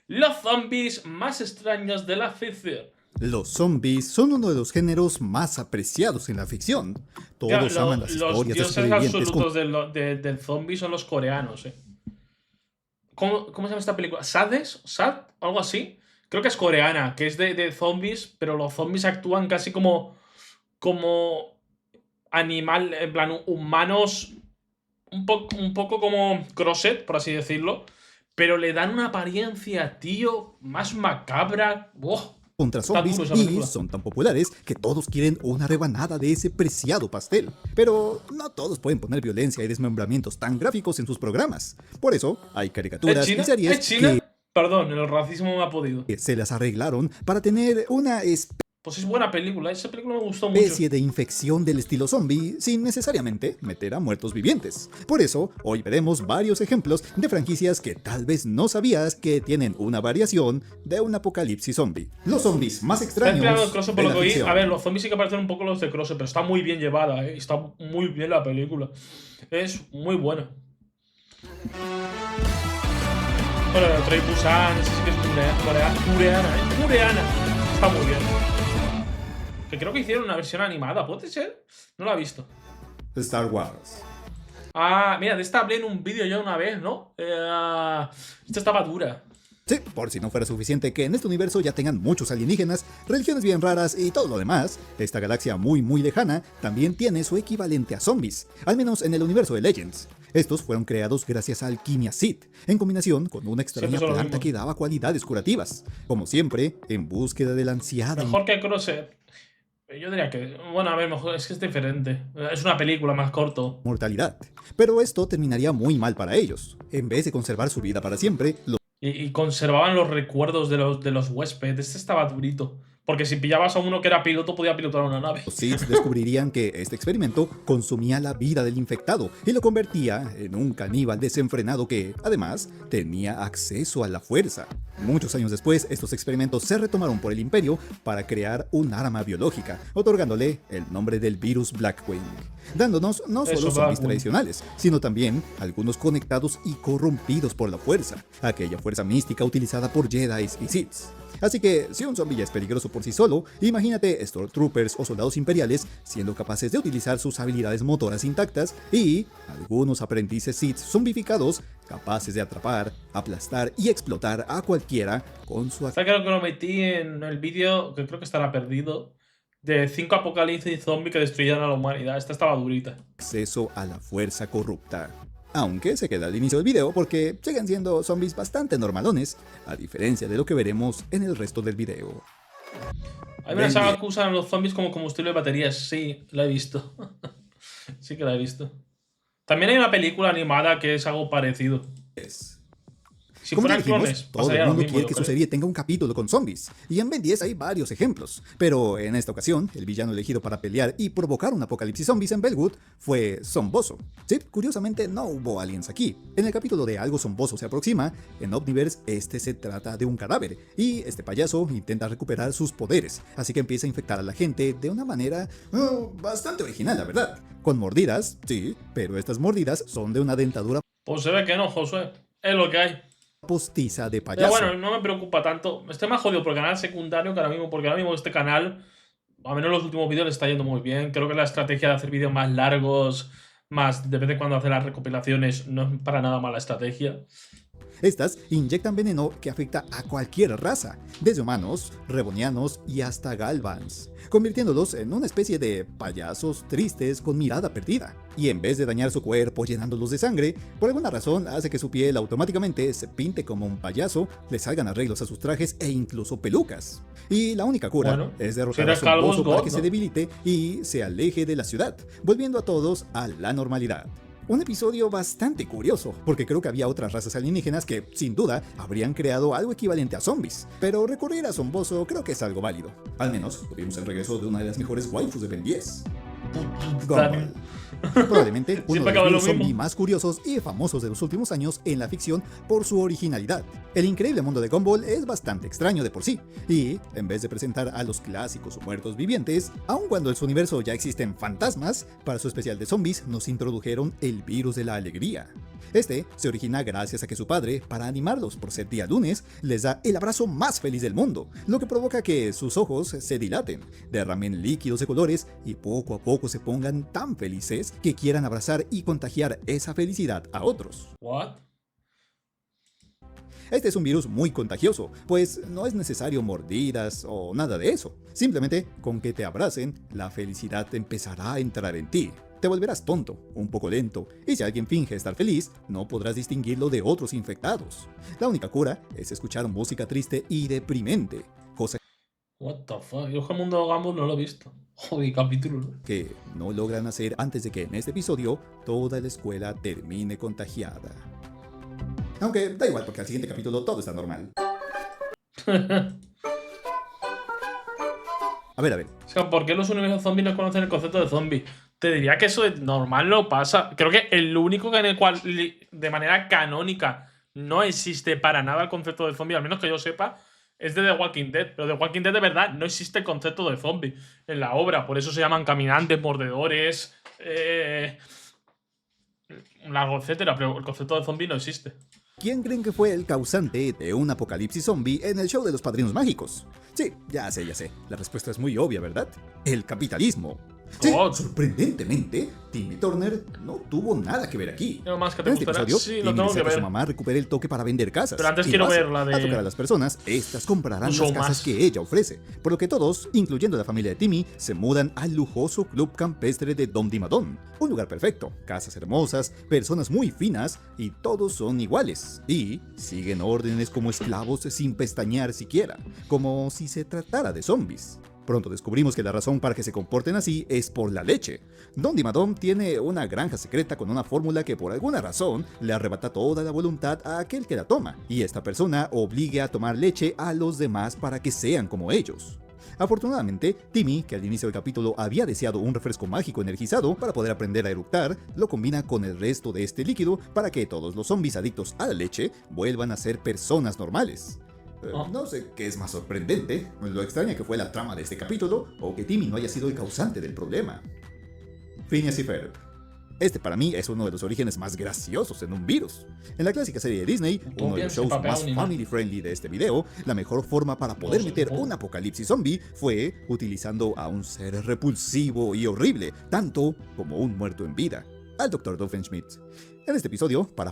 Los zombies más extraños de la ficción. Los zombies son uno de los géneros más apreciados en la ficción. Claro, Todos aman las los historias de dioses sobrevivientes con absolutos del zombie son los coreanos, ¿Cómo se llama esta película? ¿Sades? ¿Sad? ¿Algo así? Creo que es coreana, que es de zombies, pero los zombies actúan casi como animal, en plan, humanos, un poco como Crosset, por así decirlo, pero le dan una apariencia, tío, más macabra. ¡Buah! contra Está zombies duro esa y película. son tan populares que todos quieren una rebanada de ese preciado pastel. Pero no todos pueden poner violencia y desmembramientos tan gráficos en sus programas. Por eso hay ¿Es caricaturas y China? series ¿Es China? Perdón, el racismo me ha podido. que se las arreglaron para tener una Pues es buena película, esa película me gustó mucho. especie de infección del estilo zombie sin necesariamente meter a muertos vivientes. Por eso, hoy veremos varios ejemplos de franquicias que tal vez no sabías que tienen una variación de un apocalipsis zombie. Los zombies más Está inspirado en extraños Crossed de por lo la que oí. ficción. A ver, los zombies sí que parecen un poco los de Crossed, pero está muy bien llevada, Está muy bien la película. Es muy buena. Bueno, Train Busan, esa sí que es coreana. Está muy bien. Que creo que hicieron una versión animada, ¿puede ser? No la he visto. Star Wars. Ah, mira, de esta hablé en un vídeo ya una vez, ¿no? Esta estaba dura. Sí, por si no fuera suficiente que en este universo ya tengan muchos alienígenas, religiones bien raras y todo lo demás, esta galaxia muy lejana también tiene su equivalente a zombies, al menos en el universo de Legends. Estos fueron creados gracias a alquimia Sith, en combinación con una extraña Siempre son los planta mismos. que daba cualidades curativas, como siempre, en búsqueda de la ansiada Mejor que Crossed. Yo diría que. Bueno, a ver, mejor. Es que es diferente. Es una película más corto. inmortalidad. Pero esto terminaría muy mal para ellos. En vez de conservar su vida para siempre, los Y conservaban los recuerdos de los huéspedes. Este estaba durito. Porque si pillabas a uno que era piloto, podía pilotar una nave. Los Sith descubrirían que este experimento consumía la vida del infectado y lo convertía en un caníbal desenfrenado que, además, tenía acceso a la fuerza. Muchos años después, estos experimentos se retomaron por el Imperio para crear un arma biológica, otorgándole el nombre del virus Blackwing, dándonos no solo Eso, zombies Blackwing. tradicionales, sino también algunos conectados y corrompidos por la fuerza, aquella fuerza mística utilizada por Jedi y Siths. Así que, si un zombie ya es peligroso por sí solo, imagínate Stormtroopers o soldados imperiales siendo capaces de utilizar sus habilidades motoras intactas y algunos aprendices Sith zombificados capaces de atrapar, aplastar y explotar a cualquiera con su Esta creo que lo metí en el vídeo, que creo que estará perdido. De 5 apocalipsis zombie que destruyeron a la humanidad. Esta estaba durita. acceso a la fuerza corrupta. Aunque se queda al inicio del video porque siguen siendo zombies bastante normalones, a diferencia de lo que veremos en el resto del video. Hay una saga que usan a los zombies como combustible de baterías. Sí, la he visto. Sí que la he visto. También hay una película animada que es algo parecido. Si Como ya fueran dijimos, clones, todo pasaría el lo mundo mismo, quiere yo que su creo. serie tenga un capítulo con zombies, y en Ben 10 hay varios ejemplos, pero en esta ocasión, el villano elegido para pelear y provocar un apocalipsis zombies en Bellwood fue Zomboso. Sí, curiosamente no hubo aliens aquí. En el capítulo de Algo Zomboso se aproxima, en Omniverse este se trata de un cadáver, y este payaso intenta recuperar sus poderes, así que empieza a infectar a la gente de una manera bastante original, la verdad. Con mordidas, sí, pero estas mordidas son de una dentadura Pues se ve que no, Josué. Es lo que hay. postiza de Pero payaso. bueno, no me preocupa tanto. Estoy más jodido por el canal secundario que ahora mismo, porque ahora mismo este canal, a menos los últimos vídeos, le está yendo muy bien. Creo que la estrategia de hacer vídeos más largos, más de vez en cuando hacer las recopilaciones, no es para nada mala estrategia. Estas inyectan veneno que afecta a cualquier raza, desde humanos, rebonianos y hasta galvans, convirtiéndolos en una especie de payasos tristes con mirada perdida. Y en vez de dañar su cuerpo llenándolos de sangre, por alguna razón hace que su piel automáticamente se pinte como un payaso, le salgan arreglos a sus trajes e incluso pelucas. Y la única cura Bueno, es si derrotar a eres calvo, es Zomboso para God, que se ¿no? debilite y se aleje de la ciudad, volviendo a todos a la normalidad. Un episodio bastante curioso, porque creo que había otras razas alienígenas que, sin duda, habrían creado algo equivalente a zombies, pero recurrir a Zomboso creo que es algo válido. Al menos, tuvimos el regreso de una de las mejores waifus de Ben 10. Gumball. Probablemente uno Siempre de acaba lo los zombies mismo. más curiosos y famosos de los últimos años en la ficción por su originalidad. El increíble mundo de Gumball es bastante extraño de por sí, y en vez de presentar a los clásicos muertos vivientes, aun cuando en su universo ya existen fantasmas, para su especial de zombies nos introdujeron el virus de la alegría. Este se origina gracias a que su padre, para animarlos por ser día lunes, les da el abrazo más feliz del mundo, lo que provoca que sus ojos se dilaten, derramen líquidos de colores y poco a poco se pongan tan felices que quieran abrazar y contagiar esa felicidad a otros. ¿What? Este es un virus muy contagioso, pues no es necesario mordidas o nada de eso. Simplemente con que te abracen, la felicidad empezará a entrar en ti. Te volverás tonto, un poco lento, y si alguien finge estar feliz, no podrás distinguirlo de otros infectados. La única cura es escuchar música triste y deprimente, cosa What the fuck. Yo el mundo de Gumball no lo he visto. Joder, capítulo, ¿no? que no logran hacer antes de que en este episodio toda la escuela termine contagiada. Aunque da igual porque al siguiente capítulo todo está normal. A ver. O sea, ¿por qué los universos zombies no conocen el concepto de zombie? Te diría que eso de normal no pasa. Creo que el único en el cual, de manera canónica, no existe para nada el concepto de zombie, al menos que yo sepa, es de The Walking Dead. Pero The Walking Dead de verdad no existe el concepto de zombie en la obra. Por eso se llaman caminantes, mordedores, largo, etcétera. Pero el concepto de zombie no existe. ¿Quién creen que fue el causante de un apocalipsis zombie en el show de los Padrinos Mágicos? Sí, ya sé. La respuesta es muy obvia, ¿verdad? El capitalismo. Sí, sorprendentemente, Timmy Turner no tuvo nada que ver aquí. Lo más que te En este gustará. episodio, Sí, lo Timmy tengo desea que que su ver. mamá recupere el toque para vender casas. Pero antes y quiero lo hace. ver la de- Al tocar a las personas, estas comprarán Uso las casas más. que ella ofrece. Por lo que todos, incluyendo la familia de Timmy, se mudan al lujoso club campestre de Dom Dimadón. Un lugar perfecto, casas hermosas, personas muy finas y todos son iguales. Y siguen órdenes como esclavos sin pestañear siquiera, como si se tratara de zombies. Pronto descubrimos que la razón para que se comporten así es por la leche. Don Dimadom tiene una granja secreta con una fórmula que por alguna razón le arrebata toda la voluntad a aquel que la toma, y esta persona obligue a tomar leche a los demás para que sean como ellos. Afortunadamente, Timmy, que al inicio del capítulo había deseado un refresco mágico energizado para poder aprender a eructar, lo combina con el resto de este líquido para que todos los zombies adictos a la leche vuelvan a ser personas normales. No sé qué es más sorprendente, lo extraña que fue la trama de este capítulo o que Timmy no haya sido el causante del problema. Phineas y Ferb. Este para mí es uno de los orígenes más graciosos en un virus. En la clásica serie de Disney, uno de los shows más family friendly de este video, la mejor forma para poder meter un apocalipsis zombie fue utilizando a un ser repulsivo y horrible, tanto como un muerto en vida, al Dr. Doofenshmirtz. En este episodio, para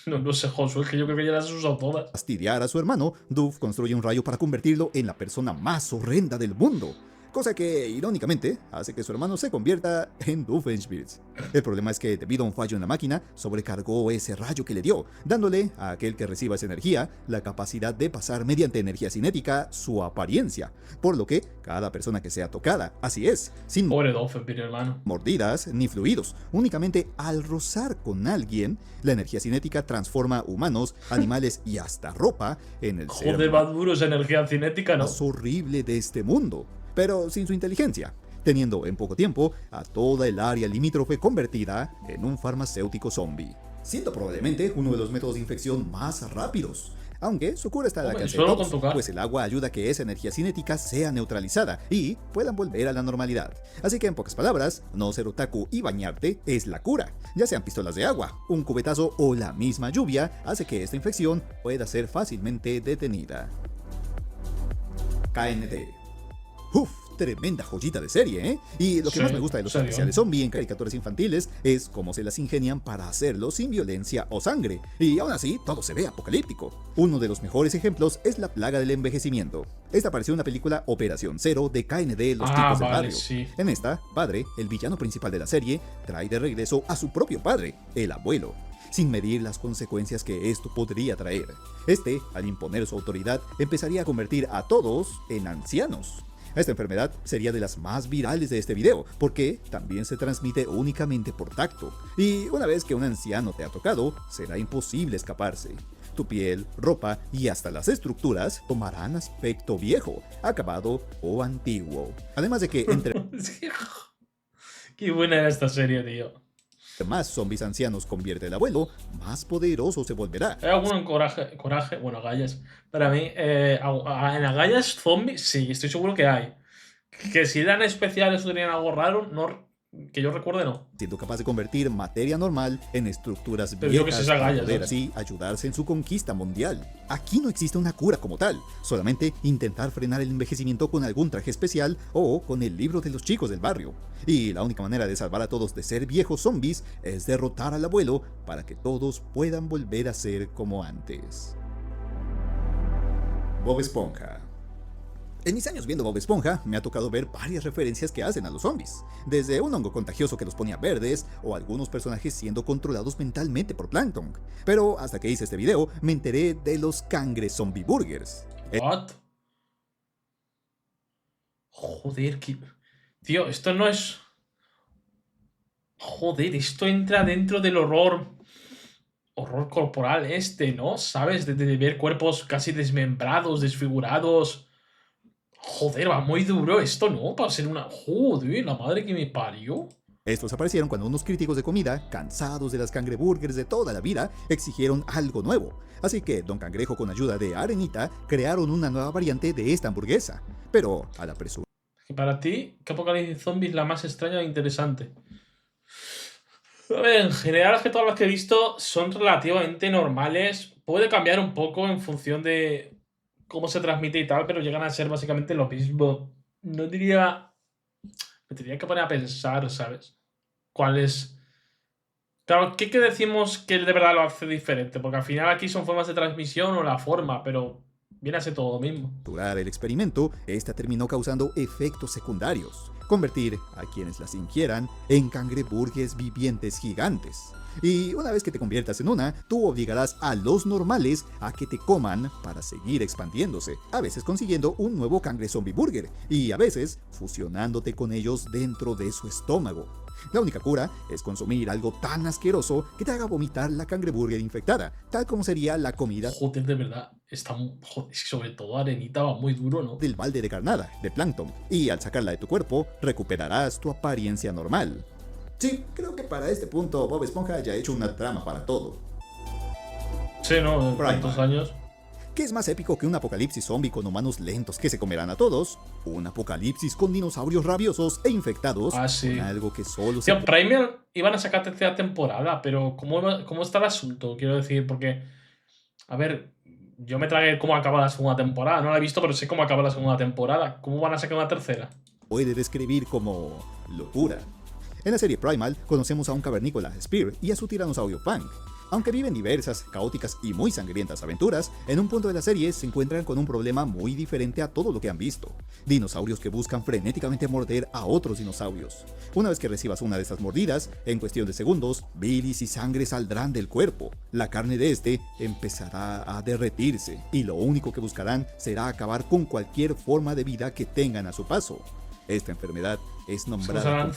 No sé, Josué, es que yo creo que ya las has usado todas. fastidiar a su hermano, Doof construye un rayo para convertirlo en la persona más horrenda del mundo. Cosa que, irónicamente, hace que su hermano se convierta en Doofenshmirtz. El problema es que, debido a un fallo en la máquina, sobrecargó ese rayo que le dio, dándole a aquel que reciba esa energía la capacidad de pasar mediante energía cinética su apariencia, por lo que cada persona que sea tocada, así es, sin Pobre Doofenshmirtz, hermano. mordidas ni fluidos, únicamente al rozar con alguien, la energía cinética transforma humanos, animales y hasta ropa en el ser Joder, va duro esa energía cinética, ¿no? más horrible de este mundo, pero sin su inteligencia, teniendo en poco tiempo a toda el área limítrofe convertida en un farmacéutico zombie, siendo probablemente uno de los métodos de infección más rápidos. Aunque su cura está al Hombre, alcance de solo todos, con tocar. pues el agua ayuda a que esa energía cinética sea neutralizada y puedan volver a la normalidad. Así que en pocas palabras, no ser otaku y bañarte es la cura. Ya sean pistolas de agua, un cubetazo o la misma lluvia hace que esta infección pueda ser fácilmente detenida. KND. Uf, tremenda joyita de serie, ¿eh? Y lo que Sí, más me gusta de los serio. especiales zombie en caricaturas infantiles es cómo se las ingenian para hacerlo sin violencia o sangre. Y aún así, todo se ve apocalíptico. Uno de los mejores ejemplos es la plaga del envejecimiento. Esta apareció en la película Operación Cero de KND Los Tipos del vale, Barrio. sí. En esta, Padre, el villano principal de la serie, trae de regreso a su propio padre, el abuelo, sin medir las consecuencias que esto podría traer. Este, al imponer su autoridad, empezaría a convertir a todos en ancianos. Esta enfermedad sería de las más virales de este video, porque también se transmite únicamente por tacto, y una vez que un anciano te ha tocado, será imposible escaparse. Tu piel, ropa y hasta las estructuras tomarán aspecto viejo, acabado o antiguo. Además de que entre Qué buena era esta serie, tío. más zombies ancianos convierte el abuelo, más poderoso se volverá. ¿Hay alguno en coraje? Bueno, agallas. Para mí, en agallas zombies, sí, estoy seguro que hay. Que si eran especiales o tenían algo raro, no Que yo recuerde, no. siendo capaz de convertir materia normal en estructuras Pero yo que sé, viejas esa para galla, poder ¿sabes? así ayudarse en su conquista mundial. Aquí no existe una cura como tal, solamente intentar frenar el envejecimiento con algún traje especial o con el libro de los chicos del barrio. Y la única manera de salvar a todos de ser viejos zombies es derrotar al abuelo para que todos puedan volver a ser como antes. Bob Esponja. En mis años viendo Bob Esponja, me ha tocado ver varias referencias que hacen a los zombies, desde un hongo contagioso que los ponía verdes, o algunos personajes siendo controlados mentalmente por Plankton. Pero hasta que hice este video, me enteré de los cangre zombie burgers. What? Joder, tío, esto no es... Joder, esto entra dentro del horror corporal este, ¿no? ¿Sabes? De ver cuerpos casi desmembrados, desfigurados. Joder, va muy duro esto, ¿no? Para ser una... Joder, la madre que me parió. Estos aparecieron cuando unos críticos de comida, cansados de las cangreburgers de toda la vida, exigieron algo nuevo. Así que Don Cangrejo, con ayuda de Arenita, crearon una nueva variante de esta hamburguesa. Pero a la presura Y para ti, ¿qué apocalipsis zombie es la más extraña e interesante? A ver, en general es que todas las que he visto son relativamente normales. Puede cambiar un poco en función de cómo se transmite y tal, pero llegan a ser básicamente lo mismo. No diría... Me tendría que poner a pensar, ¿sabes? ¿Cuál es? Claro, ¿qué decimos que de verdad lo hace diferente? Porque al final aquí son formas de transmisión o la forma, pero viene a ser todo lo mismo. el experimento, esta terminó causando efectos secundarios, convertir a quienes las ingieran en cangreburgues vivientes gigantes. Y una vez que te conviertas en una, tú obligarás a los normales a que te coman para seguir expandiéndose, a veces consiguiendo un nuevo cangre zombie burger, y a veces fusionándote con ellos dentro de su estómago. La única cura es consumir algo tan asqueroso que te haga vomitar la cangreburger infectada, tal como sería la comida Joder, de verdad. Joder, sobre todo Arenita va muy duro, ¿no? del balde de carnada, de Plankton, y al sacarla de tu cuerpo, recuperarás tu apariencia normal. Sí, creo que para este punto Bob Esponja ya ha hecho una trama para todo. Sí, ¿no? Primal. Tantos años. ¿Qué es más épico que un apocalipsis zombie con humanos lentos que se comerán a todos? Un apocalipsis con dinosaurios rabiosos e infectados Sí. con algo que solo se... Tío, Primal iban a sacar tercera temporada, pero ¿cómo está el asunto? Quiero decir, porque... A ver, yo me tragué cómo acaba la segunda temporada. No la he visto, pero sé cómo acaba la segunda temporada. ¿Cómo van a sacar una tercera? puede describir como locura. En la serie Primal conocemos a un cavernícola, Spear, y a su tiranosaurio Punk. Aunque viven diversas, caóticas y muy sangrientas aventuras, en un punto de la serie se encuentran con un problema muy diferente a todo lo que han visto. Dinosaurios que buscan frenéticamente morder a otros dinosaurios. Una vez que recibas una de estas mordidas, en cuestión de segundos, bilis y sangre saldrán del cuerpo. La carne de este empezará a derretirse, y lo único que buscarán será acabar con cualquier forma de vida que tengan a su paso. Esta enfermedad es nombrada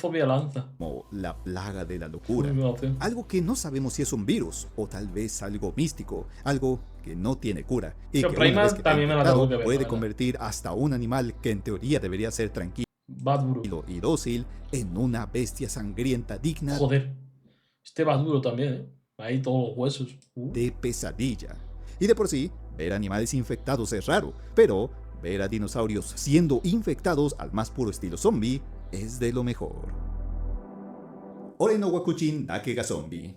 como la plaga de la locura. Algo que no sabemos si es un virus o tal vez algo místico, algo que no tiene cura y que una vez que te ha infectado, puede convertir hasta un animal que en teoría debería ser tranquilo y dócil en una bestia sangrienta digna va duro también, ¿eh? Ahí todos los huesos. De pesadilla. Y de por sí, ver animales infectados es raro, pero ver a dinosaurios siendo infectados al más puro estilo zombie es de lo mejor. Ore no Wakuchin Dake ga Zombie.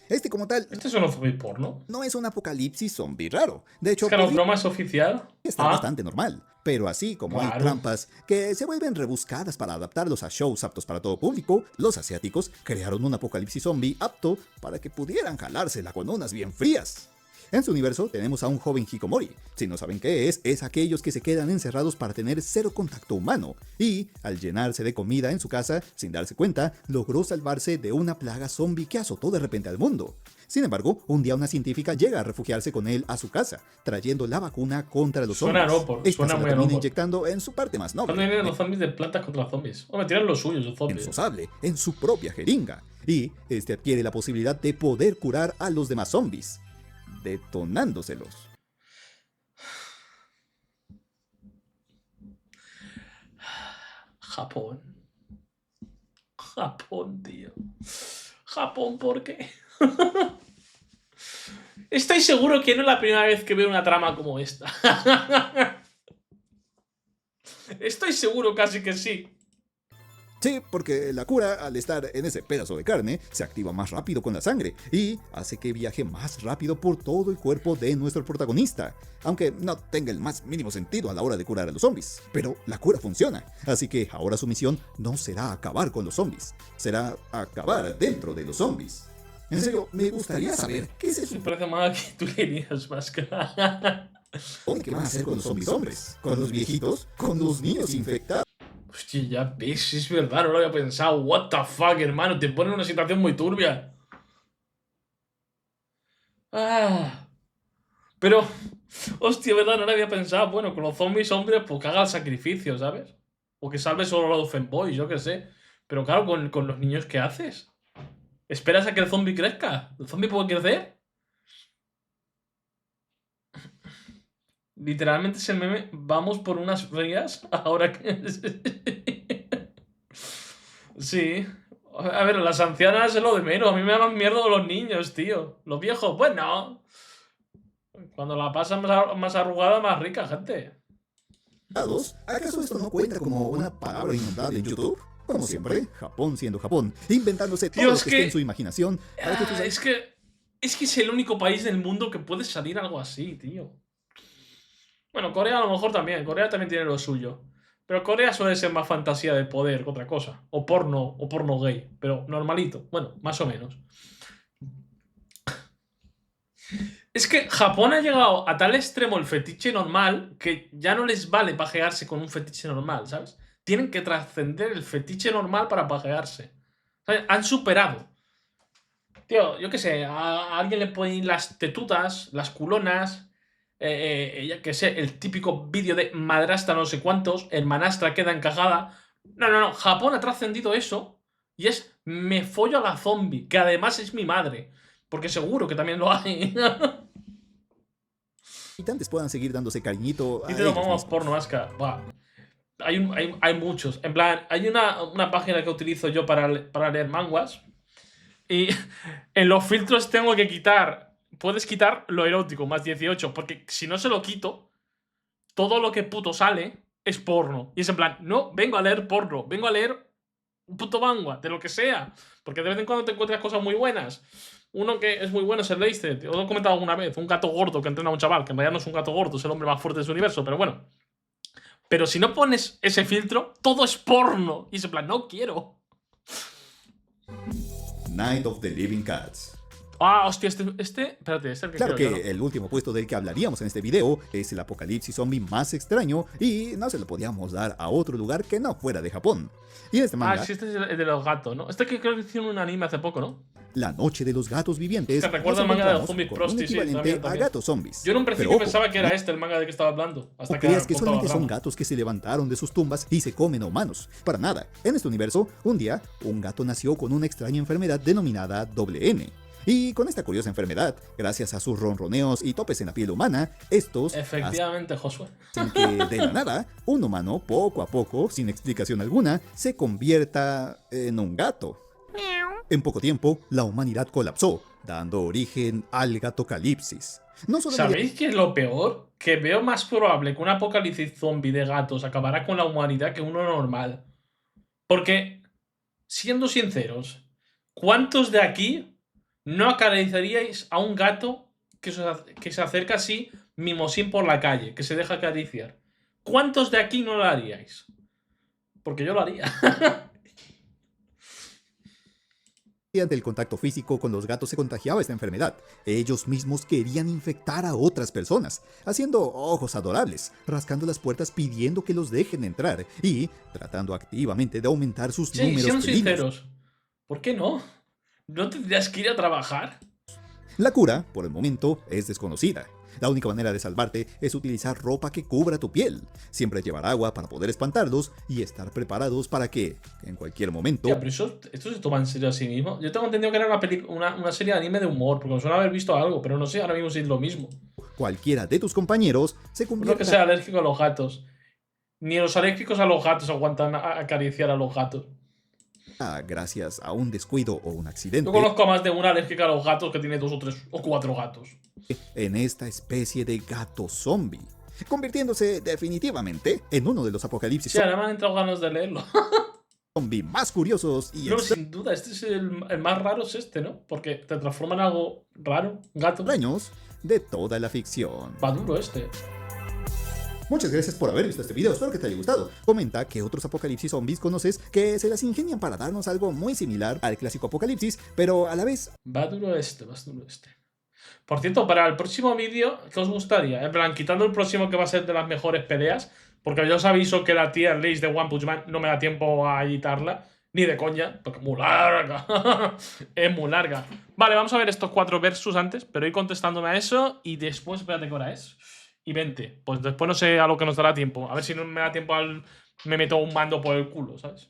Este como tal... ¿Este es un zombie porno? No es un apocalipsis zombie raro. De hecho, ¿es que la broma es oficial? Está bastante normal. Pero así como hay trampas que se vuelven rebuscadas para adaptarlos a shows aptos para todo público, los asiáticos crearon un apocalipsis zombie apto para que pudieran jalársela con unas bien frías. En su universo tenemos a un joven hikomori. Si no saben qué es aquellos que se quedan encerrados para tener cero contacto humano, y al llenarse de comida en su casa, sin darse cuenta, logró salvarse de una plaga zombie que azotó de repente al mundo. Sin embargo, un día una científica llega a refugiarse con él a su casa, trayendo la vacuna contra los zombies. Esta se la termina inyectando en su parte más noble. ¿Cuándo vienen los zombies de plantas contra zombies? O me tiran los suyos, los zombies. En su sable, en su propia jeringa. Y este adquiere la posibilidad de poder curar a los demás zombies, detonándoselos. Japón. Japón, tío. Japón, ¿por qué? Estoy seguro que no es la primera vez que veo una trama como esta. Estoy seguro casi que sí. Sí, porque la cura, al estar en ese pedazo de carne, se activa más rápido con la sangre y hace que viaje más rápido por todo el cuerpo de nuestro protagonista, aunque no tenga el más mínimo sentido a la hora de curar a los zombies. Pero la cura funciona, así que ahora su misión no será acabar con los zombies, será acabar dentro de los zombies. En serio, me gustaría saber qué se Me parece mal que tú querías más que nada. supone que van a hacer con los zombies hombres, con los viejitos, con los niños infectados. Hostia, ya ves, es verdad, no lo había pensado. What the fuck, hermano, te pone en una situación muy turbia. Ah, pero, hostia, verdad, no lo había pensado. Bueno, con los zombies hombres, pues que haga el sacrificio, ¿sabes? O que salve solo a los fanboys, yo qué sé. Pero claro, con los niños, ¿qué haces? ¿Esperas a que el zombie crezca? ¿El zombie puede crecer? Literalmente es el meme, vamos por unas frías, ahora que... Sí. A ver, las ancianas es lo de menos. A mí me dan mierda los niños, tío. Los viejos, pues no. Cuando la pasan más arrugada, más rica, gente. ¿Acaso esto no cuenta como una palabra inundable en YouTube? Como siempre, Japón siendo Japón, inventándose todo Tío, lo es que que- esté en su imaginación para que tus Es que es el único país del mundo que puede salir algo así, tío. Bueno, Corea a lo mejor también. Corea también tiene lo suyo. Pero Corea suele ser más fantasía de poder que otra cosa. O porno gay. Pero normalito. Bueno, más o menos. Es que Japón ha llegado a tal extremo el fetiche normal que ya no les vale pajearse con un fetiche normal, ¿sabes? Tienen que trascender el fetiche normal para pajearse. ¿Sabes? Han superado. Tío, yo qué sé, a alguien le pueden ir las tetutas, las culonas, ya que sé, el típico vídeo de madrastra no sé cuántos, hermanastra queda encajada. No, Japón ha trascendido eso y es me follo a la zombie, que además es mi madre. Porque seguro que también lo hay. habitantes puedan seguir dándose cariñito a Y te lo ellos vamos mismos. porno, Aska. Buah. Hay muchos. En plan, hay una página que utilizo yo para leer manguas. Y en los filtros tengo que quitar. Puedes quitar lo erótico, más 18. Porque si no se lo quito, todo lo que puto sale es porno. Y es en plan, no, vengo a leer porno. Vengo a leer un puto manga, de lo que sea. Porque de vez en cuando te encuentras cosas muy buenas. Uno que es muy bueno es el Leicester. Os lo he comentado alguna vez. Un gato gordo que entrena a un chaval. Que en realidad no es un gato gordo, es el hombre más fuerte de su universo. Pero bueno. Pero si no pones ese filtro, todo es porno. Y es en plan, no quiero. Night of the Living Cats. Ah, hostia, espérate, este es el que Claro quiero yo, que ¿no? el último puesto del que hablaríamos en este video es el apocalipsis zombie más extraño y no se lo podíamos dar a otro lugar que no fuera de Japón. Y en este Ah, manga, sí, este es el de los gatos, ¿no? Este que creo que hicieron un anime hace poco, ¿no? La Noche de los Gatos Vivientes, Que recuerda nos el manga de los encontramos zombies con un prosti, sí, equivalente también. a gatos zombies. Yo en un principio Pero ojo, pensaba que era no este el manga del que estaba hablando. Hasta que creas que contaba solamente la son trama. gatos que se levantaron de sus tumbas y se comen a humanos. Para nada. En este universo, un día, un gato nació con una extraña enfermedad denominada WN. Y con esta curiosa enfermedad, gracias a sus ronroneos y topes en la piel humana, estos Efectivamente, Josué. hacen que de la nada, un humano, poco a poco, sin explicación alguna, se convierta en un gato. En poco tiempo, la humanidad colapsó, dando origen al gatocalipsis. No solo ¿Sabéis qué es lo peor? Que veo más probable que un apocalipsis zombie de gatos acabará con la humanidad que uno normal. Porque, siendo sinceros, ¿cuántos de aquí no acariciaríais a un gato que se acerca así, mimosín por la calle, que se deja acariciar? ¿Cuántos de aquí no lo haríais? Porque yo lo haría. mediante el contacto físico con los gatos se contagiaba esta enfermedad. Ellos mismos querían infectar a otras personas, haciendo ojos adorables, rascando las puertas pidiendo que los dejen entrar y tratando activamente de aumentar sus Sí, números sean felinos. sinceros. ¿Por qué no? ¿No tendrías que ir a trabajar? La cura, por el momento, es desconocida. La única manera de salvarte es utilizar ropa que cubra tu piel, siempre llevar agua para poder espantarlos y estar preparados para que, en cualquier momento, Tía, pero esto se toma en serio a sí mismo. Yo tengo entendido que era una serie de anime de humor, porque me suena haber visto algo, pero no sé ahora mismo si es lo mismo. cualquiera de tus compañeros se No convierta que sea alérgico a los gatos. Ni los alérgicos a los gatos aguantan acariciar a los gatos. gracias a un descuido o un accidente Yo conozco a más de una alérgica a los gatos que tiene 2 o 3 o 4 gatos. en esta especie de gato zombie, convirtiéndose definitivamente en uno de los apocalipsis Sí, ahora me han entrado ganas de leerlo. zombie más curiosos y No, sin duda, este es el más raro, es este, ¿no? Porque te transforma en algo raro, un gato. extraños de toda la ficción. Va duro este. Muchas gracias por haber visto este video, espero que te haya gustado. Comenta qué otros apocalipsis zombies conoces que se las ingenian para darnos algo muy similar al clásico apocalipsis, pero a la vez... Va duro este, va duro este. Por cierto, para el próximo vídeo, ¿qué os gustaría? En plan, quitando el próximo que va a ser de las mejores peleas, porque yo os aviso que la tier list de One Punch Man no me da tiempo a editarla, ni de coña, porque es muy larga. Es muy larga. Vale, vamos a ver estos 4 versus antes, pero ir contestándome a eso y después, espérate qué hora es. Y 20. Pues después no sé a lo que nos dará tiempo. A ver si no me da tiempo al... Me meto un mando por el culo, ¿sabes?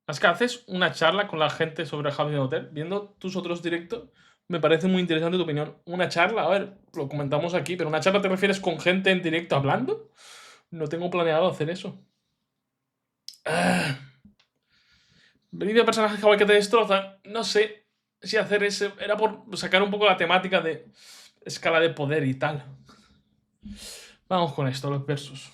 Es que haces una charla con la gente sobre House Hotel, viendo tus otros directos. Me parece muy interesante tu opinión. Una charla, a ver, lo comentamos aquí, pero ¿una charla te refieres con gente en directo hablando? No tengo planeado hacer eso. Vídeo de personajes kawaii que te destrozan. No sé si hacer eso. Era por sacar un poco la temática de escala de poder y tal. Vamos con esto, los versus.